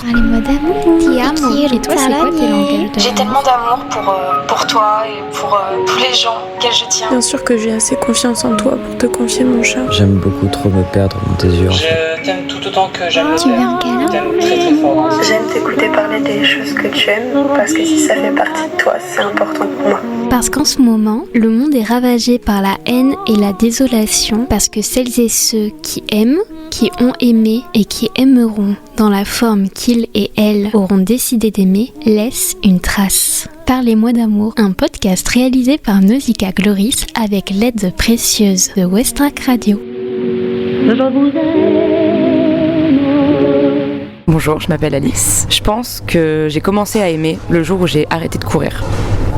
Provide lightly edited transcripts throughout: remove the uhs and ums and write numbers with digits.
Les mots d'amour. Ti amo. Et toi, c'est quoi tes langages d'amour? J'ai tellement d'amour pour toi et pour tous les gens auxquels je tiens. Bien sûr que j'ai assez confiance en toi pour te confier mon chat. J'aime beaucoup trop me perdre dans tes yeux. Je t'aime tout autant que j'aime le Tu veux un faire. câlin? Je t'aime très très fort. J'aime t'écouter parler des choses que tu aimes parce que si ça fait partie de toi, c'est important pour moi. Parce qu'en ce moment, le monde est ravagé par la haine et la désolation parce que celles et ceux qui aiment, qui ont aimé et qui aimeront dans la forme qu'ils et elles auront décidé d'aimer, laissent une trace. Parlez-moi d'amour, un podcast réalisé par Nausicaa Gloris avec l'aide précieuse de Westrack Radio. Bonjour, je m'appelle Alice. Je pense que j'ai commencé à aimer le jour où j'ai arrêté de courir.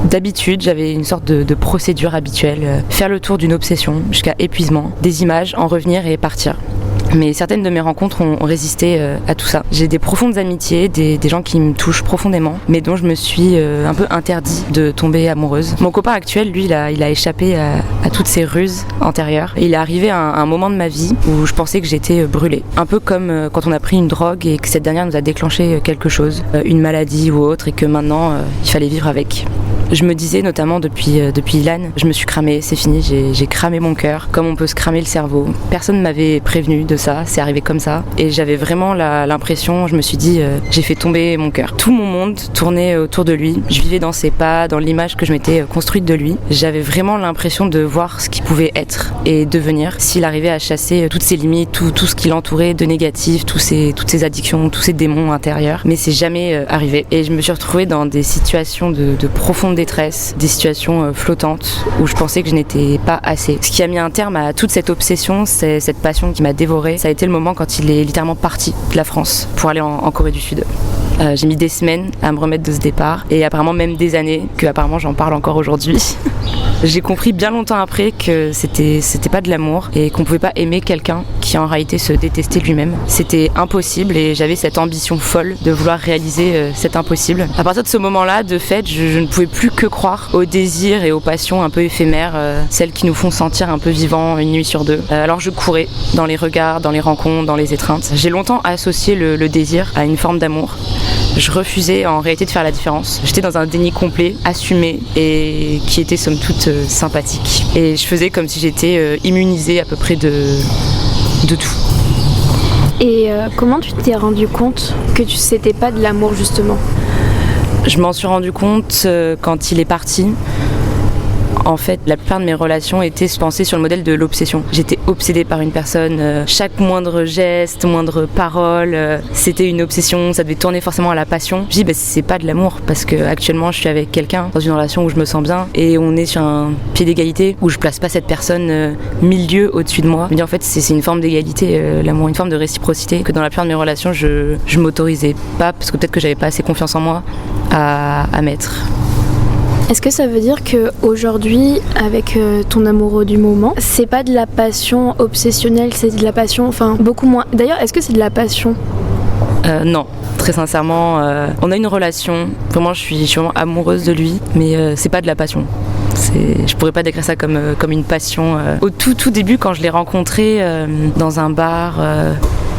D'habitude, j'avais une sorte de procédure habituelle, faire le tour d'une obsession jusqu'à épuisement, des images, en revenir et partir. Mais certaines de mes rencontres ont résisté à tout ça. J'ai des profondes amitiés, des gens qui me touchent profondément, mais dont je me suis un peu interdit de tomber amoureuse. Mon copain actuel, lui, il a échappé à toutes ces ruses antérieures. Et il est arrivé à un moment de ma vie où je pensais que j'étais brûlée. Un peu comme quand on a pris une drogue et que cette dernière nous a déclenché quelque chose, une maladie ou autre, et que maintenant, il fallait vivre avec. Je me disais notamment depuis Ilan, je me suis cramée, c'est fini, j'ai cramé mon cœur, comme on peut se cramer le cerveau. Personne ne m'avait prévenu de ça, c'est arrivé comme ça. Et j'avais vraiment l'impression, je me suis dit, j'ai fait tomber mon cœur. Tout mon monde tournait autour de lui, je vivais dans ses pas, dans l'image que je m'étais construite de lui. J'avais vraiment l'impression de voir ce qu'il pouvait être et devenir s'il arrivait à chasser toutes ses limites, tout ce qui l'entourait de négatif, toutes ses addictions, tous ses démons intérieurs. Mais c'est jamais arrivé. Et je me suis retrouvée dans des situations de profonde détresse, des situations flottantes où je pensais que je n'étais pas assez. Ce qui a mis un terme à toute cette obsession, c'est cette passion qui m'a dévorée. Ça a été le moment quand il est littéralement parti de la France pour aller en Corée du Sud. J'ai mis des semaines à me remettre de ce départ et apparemment même des années, que apparemment j'en parle encore aujourd'hui. J'ai compris bien longtemps après que c'était pas de l'amour et qu'on pouvait pas aimer quelqu'un qui en réalité se détestait lui-même. C'était impossible et j'avais cette ambition folle de vouloir réaliser cet impossible. À partir de ce moment-là, de fait, je ne pouvais plus que croire aux désirs et aux passions un peu éphémères, celles qui nous font sentir un peu vivants une nuit sur deux. Alors je courais dans les regards, dans les rencontres, dans les étreintes. J'ai longtemps associé le désir à une forme d'amour. Je refusais en réalité de faire la différence. J'étais dans un déni complet, assumé et qui était somme toute sympathique. Et je faisais comme si j'étais immunisée à peu près de tout. Et comment tu t'es rendu compte que c'était pas de l'amour justement ? Je m'en suis rendu compte quand il est parti. En fait, la plupart de mes relations étaient pensées sur le modèle de l'obsession. J'étais obsédée par une personne. Chaque moindre geste, moindre parole, c'était une obsession. Ça devait tourner forcément à la passion. Je dis, c'est pas de l'amour parce que actuellement, je suis avec quelqu'un dans une relation où je me sens bien et on est sur un pied d'égalité où je place pas cette personne 1000 lieues au-dessus de moi. Je me dis en fait, c'est une forme d'égalité, l'amour, une forme de réciprocité que dans la plupart de mes relations, je m'autorisais pas parce que peut-être que j'avais pas assez confiance en moi à mettre. Est-ce que ça veut dire qu'aujourd'hui, avec ton amoureux du moment, c'est pas de la passion obsessionnelle, c'est de la passion, enfin beaucoup moins. D'ailleurs, est-ce que c'est de la passion ? Non, très sincèrement, on a une relation. Vraiment, je suis vraiment amoureuse de lui, mais c'est pas de la passion. Je pourrais pas décrire ça comme une passion. Au tout début, quand je l'ai rencontré dans un bar.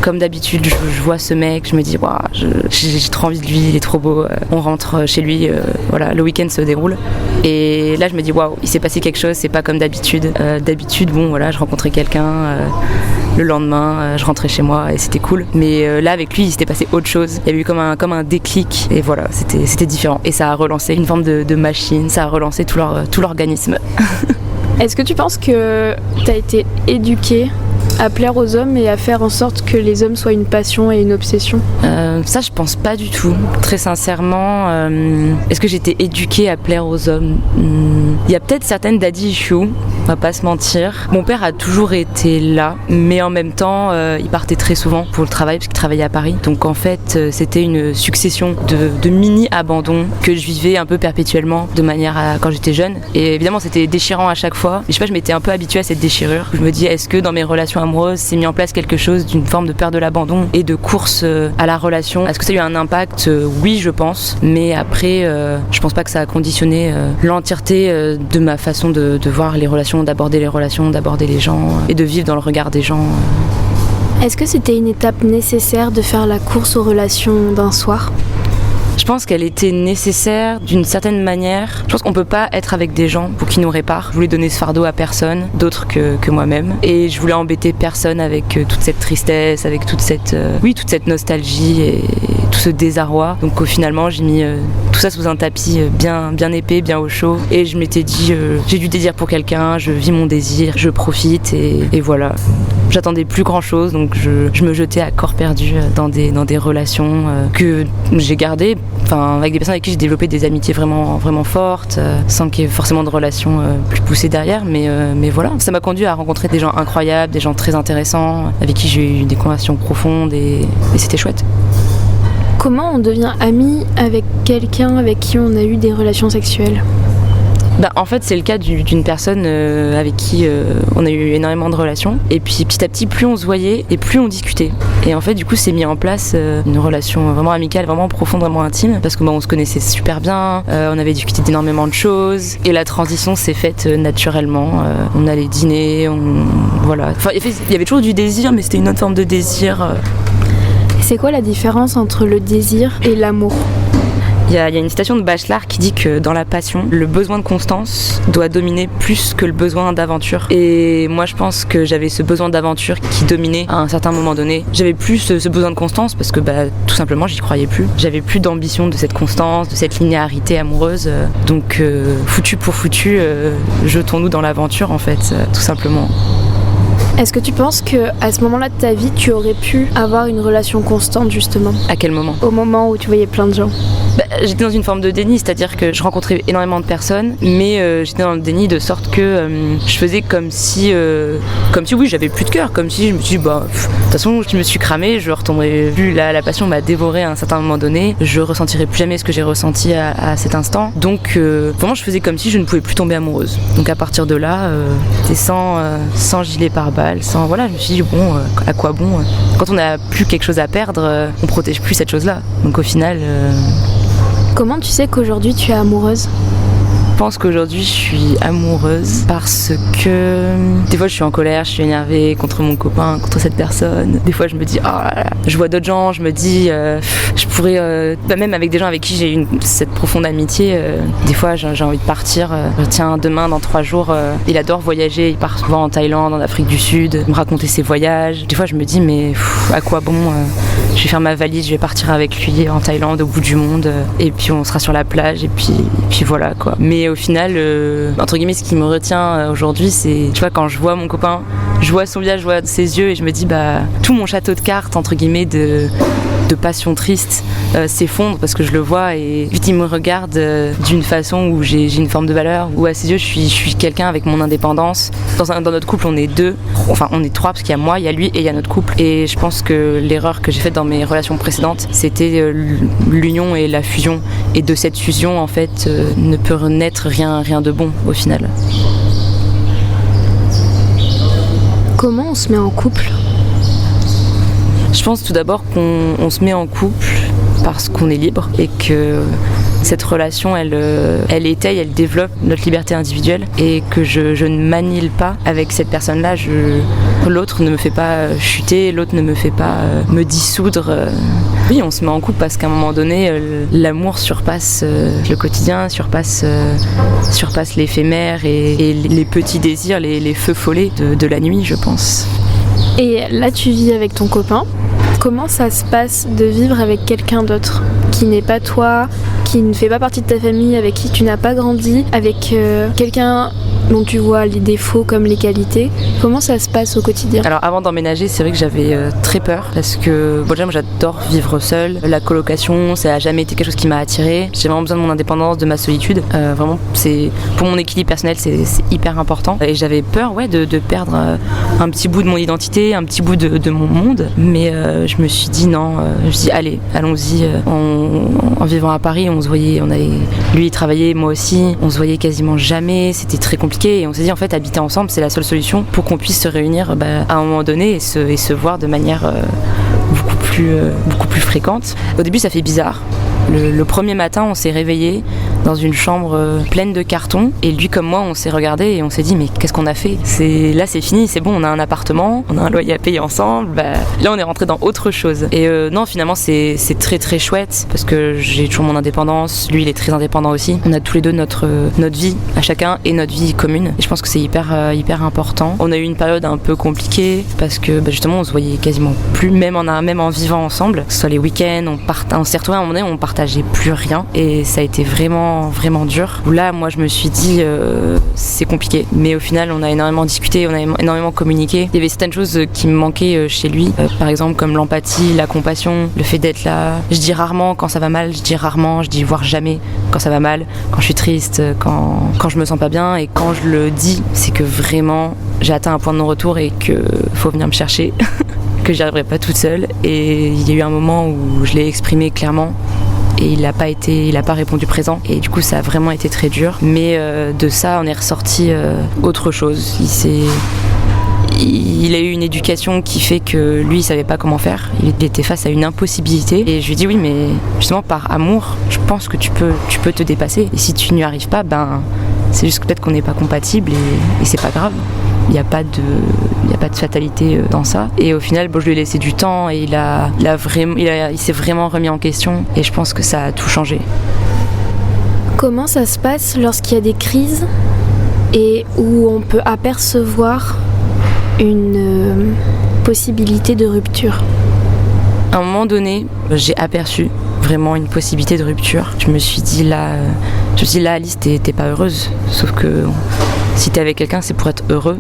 Comme d'habitude, je vois ce mec, je me dis, waouh, j'ai trop envie de lui, il est trop beau. On rentre chez lui, voilà, le week-end se déroule. Et là, je me dis, waouh, il s'est passé quelque chose, c'est pas comme d'habitude. D'habitude, bon, voilà, je rencontrais quelqu'un, le lendemain, je rentrais chez moi et c'était cool. Mais là, avec lui, il s'était passé autre chose. Il y a eu comme un déclic et voilà, c'était différent. Et ça a relancé une forme de machine, ça a relancé tout l'organisme. Est-ce que tu penses que t'as été éduquée à plaire aux hommes et à faire en sorte que les hommes soient une passion et une obsession ? Ça, je pense pas du tout. Très sincèrement, est-ce que j'ai été éduquée à plaire aux hommes ? Il y a peut-être certaines daddy issues, on va pas se mentir. Mon père a toujours été là, mais en même temps, il partait très souvent pour le travail parce qu'il travaillait à Paris. Donc en fait, c'était une succession de mini-abandons que je vivais un peu perpétuellement de manière quand j'étais jeune. Et évidemment, c'était déchirant à chaque fois. Et je sais pas, je m'étais un peu habituée à cette déchirure. Je me dis, est-ce que dans mes relations amoureuses, c'est mis en place quelque chose d'une forme de peur de l'abandon et de course à la relation ? Est-ce que ça a eu un impact ? Oui, je pense. Mais après, je pense pas que ça a conditionné l'entièreté de ma façon de voir les relations, d'aborder les gens et de vivre dans le regard des gens. Est-ce que c'était une étape nécessaire de faire la course aux relations d'un soir ? Je pense qu'elle était nécessaire d'une certaine manière. Je pense qu'on peut pas être avec des gens pour qu'ils nous réparent. Je voulais donner ce fardeau à personne d'autre que moi-même. Et je voulais embêter personne avec toute cette tristesse, avec toute cette nostalgie et tout ce désarroi. Donc finalement, j'ai mis tout ça sous un tapis bien épais, bien au chaud. Et je m'étais dit, j'ai du désir pour quelqu'un, je vis mon désir, je profite et voilà. J'attendais plus grand chose, donc je me jetais à corps perdu dans des relations que j'ai gardées, avec des personnes avec qui j'ai développé des amitiés vraiment, vraiment fortes, sans qu'il y ait forcément de relations plus poussées derrière, mais voilà. Ça m'a conduit à rencontrer des gens incroyables, des gens très intéressants, avec qui j'ai eu des conversations profondes et c'était chouette. Comment on devient ami avec quelqu'un avec qui on a eu des relations sexuelles ? En fait, c'est le cas d'une personne avec qui on a eu énormément de relations. Et puis petit à petit, plus on se voyait et plus on discutait. Et en fait, du coup, c'est mis en place une relation vraiment amicale, vraiment profonde, vraiment intime. Parce que on se connaissait super bien, on avait discuté d'énormément de choses. Et la transition s'est faite naturellement. On allait dîner, voilà. Il y avait toujours du désir, mais c'était une autre forme de désir. C'est quoi la différence entre le désir et l'amour ? Il y a une citation de Bachelard qui dit que dans la passion, le besoin de constance doit dominer plus que le besoin d'aventure. Et moi, je pense que j'avais ce besoin d'aventure qui dominait à un certain moment donné. J'avais plus ce besoin de constance parce que tout simplement, j'y croyais plus. J'avais plus d'ambition de cette constance, de cette linéarité amoureuse. Donc, foutu pour foutu, jetons-nous dans l'aventure en fait, tout simplement. Est-ce que tu penses qu'à ce moment-là de ta vie, tu aurais pu avoir une relation constante justement ? À quel moment ? Au moment où tu voyais plein de gens. J'étais dans une forme de déni, c'est-à-dire que je rencontrais énormément de personnes, mais j'étais dans le déni de sorte que je faisais comme si oui, j'avais plus de cœur, comme si je me suis dit, de toute façon, je me suis cramée, je retomberai plus, la passion m'a dévoré à un certain moment donné, je ressentirai plus jamais ce que j'ai ressenti à cet instant. Donc, vraiment, je faisais comme si je ne pouvais plus tomber amoureuse. Donc, à partir de là, c'était sans gilet pare-balles, voilà, je me suis dit, à quoi bon quand on n'a plus quelque chose à perdre, on protège plus cette chose-là. Donc, au final... Comment tu sais qu'aujourd'hui tu es amoureuse ? Je pense qu'aujourd'hui je suis amoureuse parce que des fois je suis en colère, je suis énervée contre mon copain, contre cette personne. Des fois je me dis, oh là là. Je vois d'autres gens, je me dis, je pourrais, même avec des gens avec qui j'ai eu cette profonde amitié, des fois j'ai envie de partir. Tiens, demain, dans 3 jours, il adore voyager, il part souvent en Thaïlande, en Afrique du Sud, me raconter ses voyages. Des fois je me dis, mais à quoi bon je vais faire ma valise, je vais partir avec lui en Thaïlande, au bout du monde, et puis on sera sur la plage, et puis voilà quoi. Mais au final, entre guillemets, ce qui me retient aujourd'hui, c'est, tu vois, quand je vois mon copain, je vois son visage, je vois ses yeux, et je me dis, tout mon château de cartes, entre guillemets, de passion triste s'effondre parce que je le vois et vite il me regarde d'une façon où j'ai une forme de valeur, où à ses yeux je suis quelqu'un avec mon indépendance. Dans notre couple on est 2, enfin on est 3 parce qu'il y a moi, il y a lui et il y a notre couple, et je pense que l'erreur que j'ai faite dans mes relations précédentes, c'était l'union et la fusion, et de cette fusion en fait ne peut naître rien de bon au final. Comment on se met en couple ? Je pense tout d'abord qu'on se met en couple parce qu'on est libre et que cette relation, elle étaye, elle développe notre liberté individuelle, et que je ne m'annihile pas avec cette personne-là. L'autre ne me fait pas chuter, l'autre ne me fait pas me dissoudre. Oui, on se met en couple parce qu'à un moment donné, l'amour surpasse le quotidien, surpasse l'éphémère et les petits désirs, les feux follets de la nuit, je pense. Et là, tu vis avec ton copain. Comment ça se passe de vivre avec quelqu'un d'autre qui n'est pas toi, qui ne fait pas partie de ta famille, avec qui tu n'as pas grandi, avec quelqu'un dont tu vois les défauts comme les qualités? Comment ça se passe au quotidien? Alors avant d'emménager, c'est vrai que j'avais très peur parce que déjà moi j'adore vivre seule. La colocation, ça n'a jamais été quelque chose qui m'a attirée. J'ai vraiment besoin de mon indépendance, de ma solitude. Vraiment, c'est pour mon équilibre personnel, c'est hyper important. Et j'avais peur de perdre un petit bout de mon identité, un petit bout de mon monde. Mais je me suis dit non, allez, allons-y. En vivant à Paris, on se voyait, lui il travaillait, moi aussi, on se voyait quasiment jamais, c'était très compliqué, et on s'est dit en fait habiter ensemble c'est la seule solution pour qu'on puisse se réunir à un moment donné et se voir de manière beaucoup plus fréquente. Au début ça fait bizarre. Le premier matin on s'est réveillé, dans une chambre pleine de cartons. Et lui comme moi, on s'est regardé et on s'est dit mais qu'est-ce qu'on a fait ? Là c'est fini, c'est bon, on a un appartement, on a un loyer à payer ensemble. Là on est rentré dans autre chose. Et non, finalement c'est très très chouette parce que j'ai toujours mon indépendance. Lui il est très indépendant aussi. On a tous les deux notre vie à chacun et notre vie commune. Et je pense que c'est hyper important. On a eu une période un peu compliquée parce que justement on se voyait quasiment plus, même en vivant ensemble. Que ce soit les week-ends, on s'est retrouvés à un moment donné, on partageait plus rien et ça a été vraiment vraiment dur. Là moi je me suis dit c'est compliqué, mais au final on a énormément discuté, on a énormément communiqué. Il y avait certaines choses qui me manquaient chez lui, par exemple comme l'empathie, la compassion, le fait d'être là. Je dis rarement quand ça va mal, je dis voire jamais quand ça va mal, quand je suis triste, quand je me sens pas bien, et quand je le dis c'est que vraiment j'ai atteint un point de non-retour et que faut venir me chercher que j'y arriverai pas toute seule. Et il y a eu un moment où je l'ai exprimé clairement et il n'a pas répondu présent, et du coup ça a vraiment été très dur, mais de ça on est ressorti autre chose. Il a eu une éducation qui fait que lui il savait pas comment faire, il était face à une impossibilité, et je lui ai dit oui mais justement par amour je pense que tu peux te dépasser, et si tu n'y arrives pas, c'est juste peut-être qu'on n'est pas compatible, et c'est pas grave. Il n'y a pas de fatalité dans ça. Et au final, je lui ai laissé du temps et il s'est vraiment remis en question, et je pense que ça a tout changé. Comment ça se passe lorsqu'il y a des crises et où on peut apercevoir une possibilité de rupture ? À un moment donné, j'ai aperçu vraiment une possibilité de rupture. Je me suis dit là Alice, t'es pas heureuse. Sauf que si t'es avec quelqu'un, c'est pour être heureux,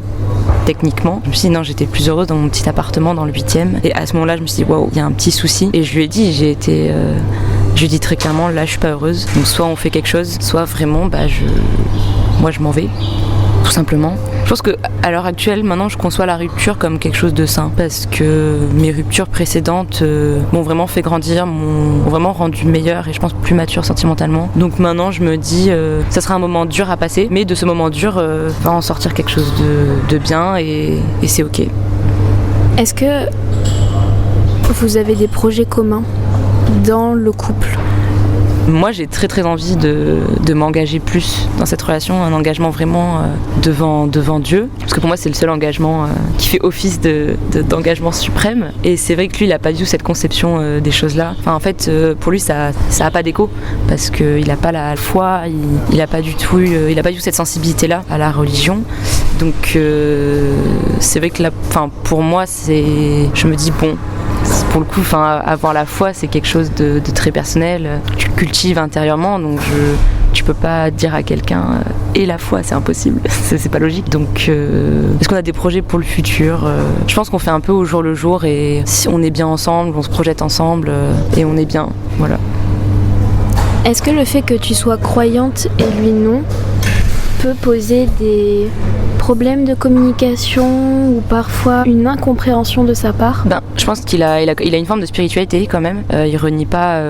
techniquement. Je me suis dit non, j'étais plus heureuse dans mon petit appartement dans le 8e. Et à ce moment-là, je me suis dit waouh, il y a un petit souci. Et je lui ai dit, je lui ai dit très clairement, là je suis pas heureuse. Donc soit on fait quelque chose, soit vraiment moi je m'en vais. Tout simplement. Je pense qu'à l'heure actuelle, maintenant, je conçois la rupture comme quelque chose de sain, parce que mes ruptures précédentes m'ont vraiment fait grandir, m'ont vraiment rendu meilleure et je pense plus mature sentimentalement. Donc maintenant, je me dis, ça sera un moment dur à passer, mais de ce moment dur, va en sortir quelque chose de bien, et c'est ok. Est-ce que vous avez des projets communs dans le couple ? Moi, j'ai très très envie de m'engager plus dans cette relation, un engagement vraiment devant Dieu, parce que pour moi c'est le seul engagement qui fait office d'engagement suprême. Et c'est vrai que lui, il n'a pas du tout cette conception des choses-là. Enfin, en fait, pour lui, ça n'a pas d'écho, parce qu'il n'a pas la foi, il n'a pas du tout cette sensibilité-là à la religion. Donc c'est vrai que pour moi, je me dis bon. Pour le coup, avoir la foi, c'est quelque chose de très personnel. Tu le cultives intérieurement, donc tu peux pas dire à quelqu'un et la foi, c'est impossible, c'est pas logique. Donc, est-ce qu'on a des projets pour le futur ? Je pense qu'on fait un peu au jour le jour, et si on est bien ensemble, on se projette ensemble, et on est bien, voilà. Est-ce que le fait que tu sois croyante et lui non peut poser des problèmes de communication ou parfois une incompréhension de sa part ? Je pense qu'il a une forme de spiritualité quand même. Il renie pas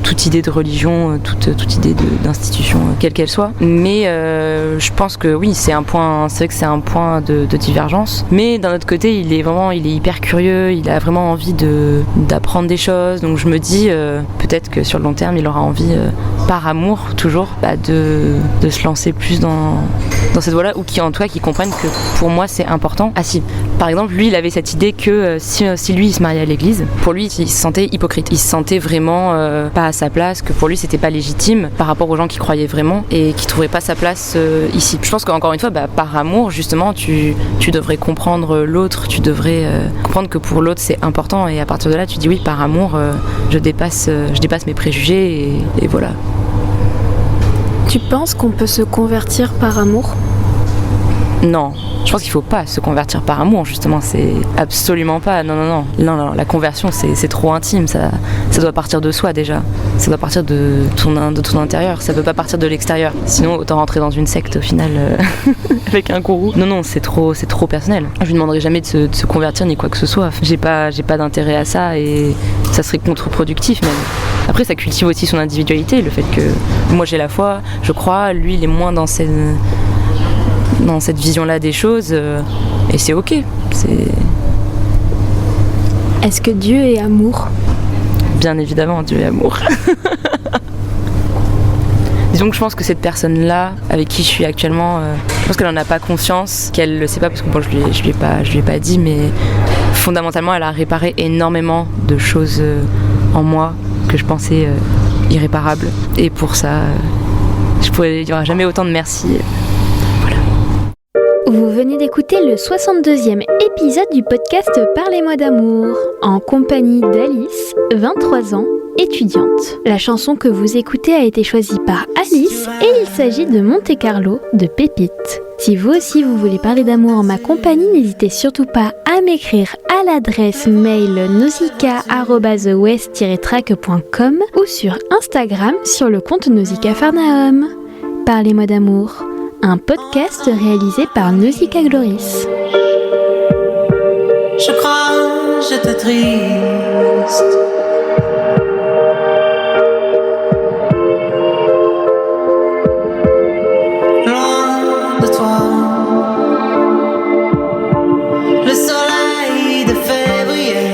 toute idée de religion, toute idée d'institution, quelle qu'elle soit. Mais je pense que oui, c'est vrai que c'est un point de divergence. Mais d'un autre côté, il est hyper curieux, il a vraiment envie d'apprendre des choses. Donc je me dis peut-être que sur le long terme, il aura envie, par amour toujours, de se lancer plus dans cette voie-là, ou qui comprennent que pour moi c'est important. Ah si, par exemple, lui il avait cette idée que si lui il se mariait à l'église, pour lui il se sentait hypocrite, il se sentait vraiment pas à sa place, que pour lui c'était pas légitime par rapport aux gens qui croyaient vraiment et qui trouvaient pas sa place ici. Je pense qu'encore une fois, par amour justement, tu devrais comprendre l'autre, tu devrais comprendre que pour l'autre c'est important, et à partir de là tu dis oui, par amour je dépasse mes préjugés, et voilà. Tu penses qu'on peut se convertir par amour ? Non, je pense qu'il faut pas se convertir par amour, justement, c'est absolument pas, non, la conversion c'est trop intime, ça doit partir de soi déjà, ça doit partir de ton intérieur, ça peut pas partir de l'extérieur, sinon autant rentrer dans une secte au final avec un gourou. Non, c'est trop personnel. Je lui demanderai jamais de se convertir ni quoi que ce soit, j'ai pas d'intérêt à ça, et ça serait contre-productif même. Après ça cultive aussi son individualité, le fait que moi j'ai la foi, je crois, lui il est moins dans cette vision-là des choses, et c'est ok. Est-ce que Dieu est amour ? Bien évidemment, Dieu est amour. Disons donc je pense que cette personne-là, avec qui je suis actuellement, je pense qu'elle en a pas conscience, qu'elle le sait pas parce que bon, je lui ai pas dit, mais fondamentalement elle a réparé énormément de choses en moi que je pensais irréparables. Et pour ça, il n'y aura jamais autant de merci. Vous venez d'écouter le 62e épisode du podcast Parlez-moi d'amour, en compagnie d'Alice, 23 ans, étudiante. La chanson que vous écoutez a été choisie par Alice et il s'agit de Monte Carlo de Pépite. Si vous aussi vous voulez parler d'amour en ma compagnie, n'hésitez surtout pas à m'écrire à l'adresse mail nausicaa@west-track.com ou sur Instagram sur le compte Nausicaa Farnahom. Parlez-moi d'amour, un podcast réalisé par Nausicaa Gloris. Je crois, j'étais triste. Loin de toi, le soleil de février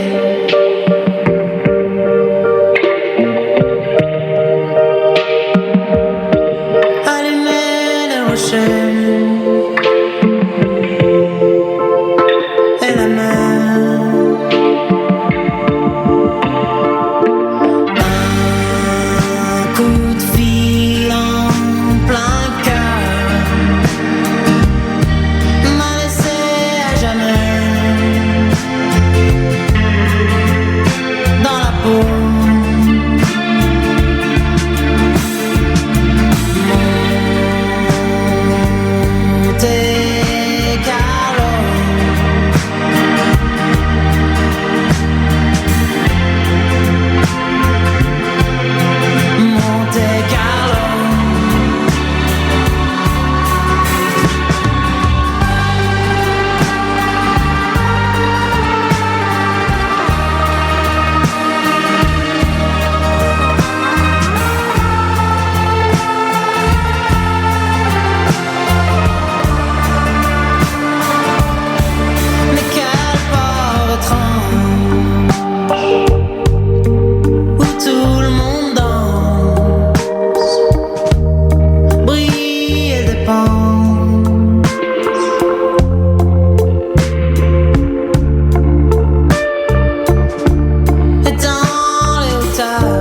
allumait les rochers. Et dans les hauteurs